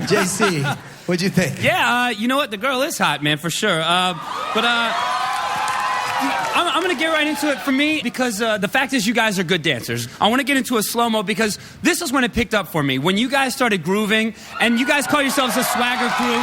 JC, what'd you think? Yeah, you know what? The girl is hot, man, for sure. I'm going to get right into it for me because the fact is you guys are good dancers. I want to get into a slow-mo because this is when it picked up for me. When you guys started grooving and you guys call yourselves a swagger crew,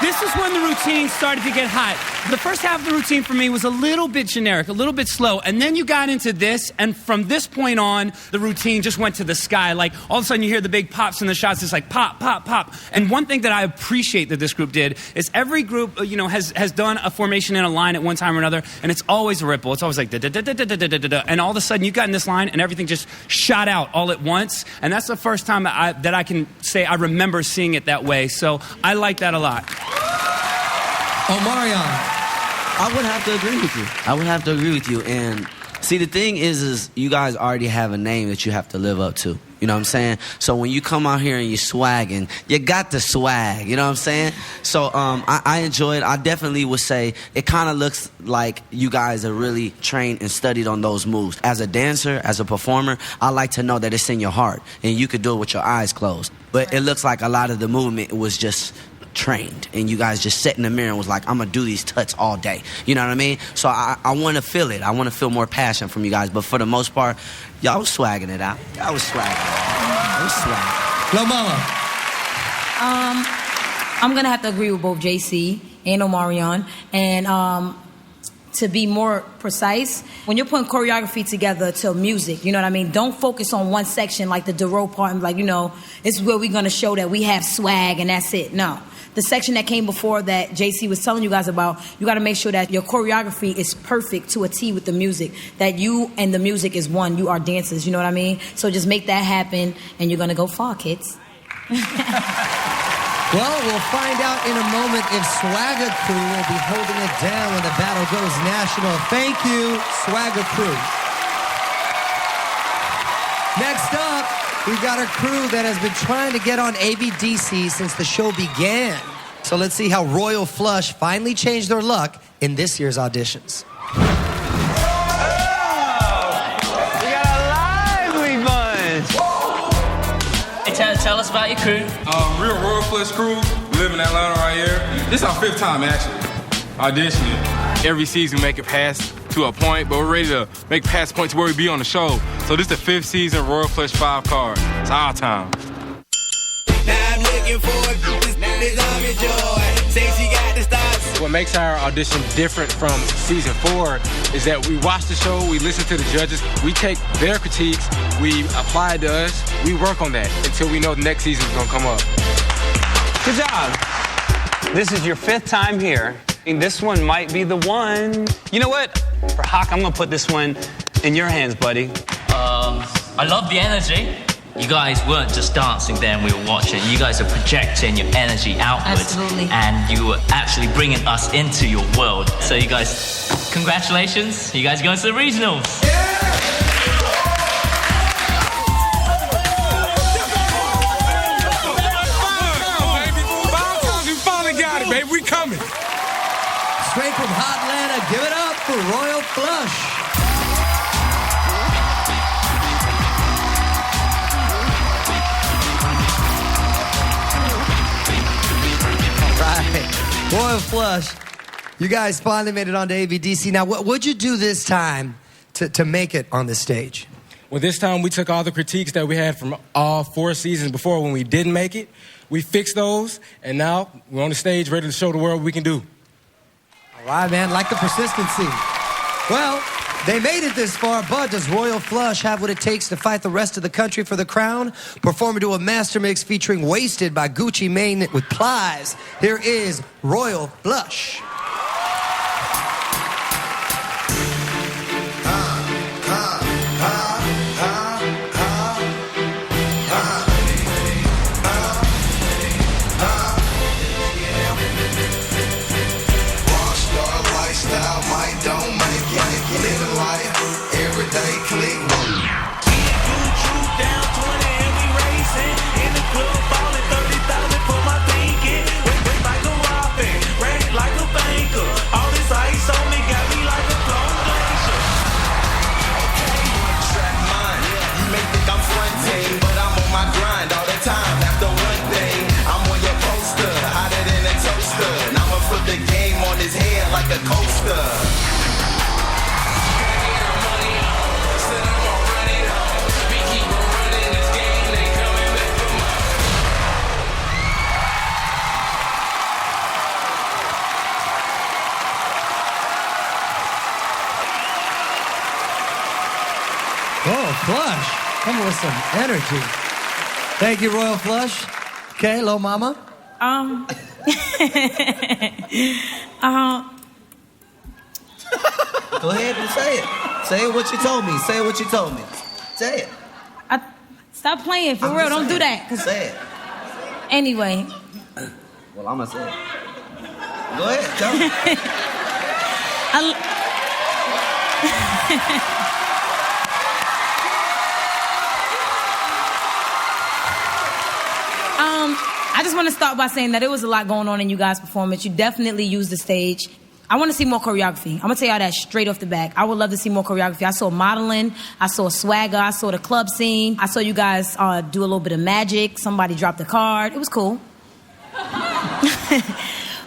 this is when the routine started to get hot. The first half of the routine for me was a little bit generic, a little bit slow, and then you got into this, and from this point on, the routine just went to the sky. Like, all of a sudden you hear the big pops in the shots, it's like pop, pop, pop. And one thing that I appreciate that this group did is every group, has done a formation in a line at one time or another, and it's always a ripple. It's always like da-da-da-da-da-da-da-da, and all of a sudden you got in this line, and everything just shot out all at once, and that's the first time that I can say I remember seeing it that way, so I like that a lot. Omarion. I would have to agree with you. And see, the thing is you guys already have a name that you have to live up to. You know what I'm saying? So when you come out here and you're swagging, you got the swag. You know what I'm saying? So I enjoy it. I definitely would say it kind of looks like you guys are really trained and studied on those moves. As a dancer, as a performer, I like to know that it's in your heart and you could do it with your eyes closed. But it looks like a lot of the movement was just trained and you guys just sat in the mirror and was like, I'm gonna do these tuts all day. You know what I mean? So I want to feel it. I want to feel more passion from you guys. But for the most part, y'all was swagging it out. Y'all was swagging it out. I was swagging. Lil Mama. I'm gonna have to agree with both JC and Omarion. And to be more precise, when you're putting choreography together to music, you know what I mean? Don't focus on one section like the Dero part and like, it's where we're gonna show that we have swag and that's it. No. The section that came before that JC was telling you guys about, you got to make sure that your choreography is perfect to a T with the music, that you and the music is one. You are dancers, you know what I mean? So just make that happen, and you're going to go far, kids. Well, we'll find out in a moment if Swagger Crew will be holding it down when the battle goes national. Thank you, Swagger Crew. Next up, we've got a crew that has been trying to get on A.B.D.C. since the show began. So let's see how Royal Flush finally changed their luck in this year's auditions. Oh, we got a lively bunch. Hey, tell us about your crew. Real Royal Flush crew. We live in Atlanta right here. This is our 5th time, actually, auditioning. Every season we make it past to a point, but we're ready to make past points where we be on the show. So this is the 5th season Royal Flush 5 card. It's our time. Now I'm looking forward to this joy. Say she got the stars. What makes our audition different from season 4 is that we watch the show, we listen to the judges, we take their critiques, we apply it to us, we work on that until we know the next season is gonna come up. Good job. This is your 5th time here. And this one might be the one. You know what? For Hawk, I'm gonna put this one in your hands, buddy. I love the energy. You guys weren't just dancing there and we were watching. You guys are projecting your energy outwards. Absolutely. And you were actually bringing us into your world. So you guys, congratulations. You guys are going to the regionals. Baby, we coming. Straight from Hotlanta, give it up for Royal Flush. Right, Royal Flush, you guys finally made it onto A.B.D.C. Now, what'd you do this time to make it on this stage? Well, this time we took all the critiques that we had from all 4 seasons before when we didn't make it. We fixed those, and now we're on the stage ready to show the world what we can do. All right, man, like the persistency. Well, they made it this far, but does Royal Flush have what it takes to fight the rest of the country for the crown? Performing to a master mix featuring Wasted by Gucci Mane with Plies. Here is Royal Flush. Like a Flush, coming with some energy. Thank you, Royal Flush. Okay, Lo Mama. Go ahead and say it. Say what you told me. Say what you told me. Say it. Stop playing, for real. Don't do that. Say it. Anyway. Well, I'm going to say it. Go ahead, tell me. I just want to start by saying that there was a lot going on in you guys' performance. You definitely used the stage. I want to see more choreography. I'm going to tell y'all that straight off the back. I would love to see more choreography. I saw modeling. I saw swagger. I saw the club scene. I saw you guys do a little bit of magic. Somebody dropped a card. It was cool.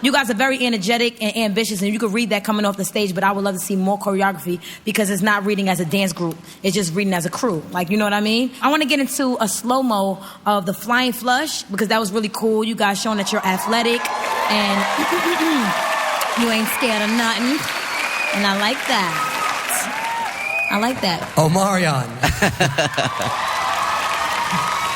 You guys are very energetic and ambitious, and you could read that coming off the stage, but I would love to see more choreography because it's not reading as a dance group. It's just reading as a crew. Like, you know what I mean? I want to get into a slow-mo of the flying flush because that was really cool. You guys showing that you're athletic and you ain't scared of nothing. And I like that. I like that. Omarion.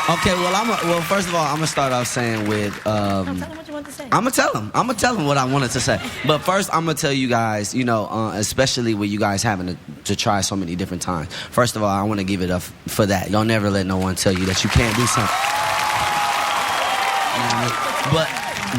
Okay, well, first of all, I'm gonna start off saying with. Tell him what you want to say. I'm gonna tell him what I wanted to say. But first, I'm gonna tell you guys, especially with you guys having to try so many different times. First of all, I want to give it up for that. Y'all never let no one tell you that you can't do something.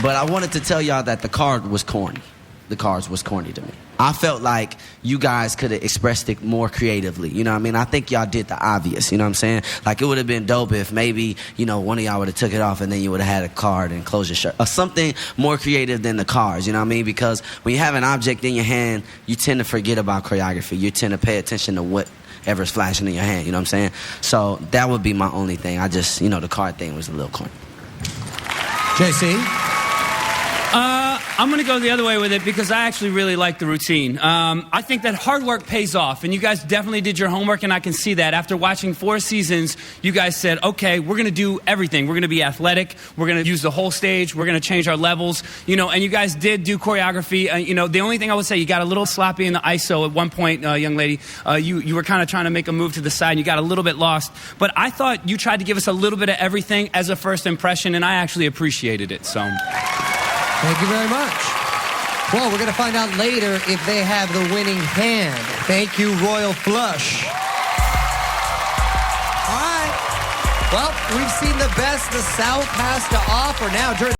But I wanted to tell y'all that the card was corny. The cards was corny to me. I felt like you guys could have expressed it more creatively. You know what I mean? I think y'all did the obvious. You know what I'm saying? Like, it would have been dope if maybe, one of y'all would have took it off and then you would have had a card and closed your shirt. Or something more creative than the cards. You know what I mean? Because when you have an object in your hand, you tend to forget about choreography. You tend to pay attention to whatever's flashing in your hand. You know what I'm saying? So that would be my only thing. I just, the card thing was a little corny. JC? I'm going to go the other way with it because I actually really like the routine. I think that hard work pays off, and you guys definitely did your homework, and I can see that. After watching 4 seasons, you guys said, okay, we're going to do everything. We're going to be athletic. We're going to use the whole stage. We're going to change our levels, and you guys did do choreography. The only thing I would say, you got a little sloppy in the ISO at one point, young lady. You were kind of trying to make a move to the side, and you got a little bit lost. But I thought you tried to give us a little bit of everything as a first impression, and I actually appreciated it, so... Thank you very much. Well, we're going to find out later if they have the winning hand. Thank you, Royal Flush. All right. Well, we've seen the best the South has to offer now.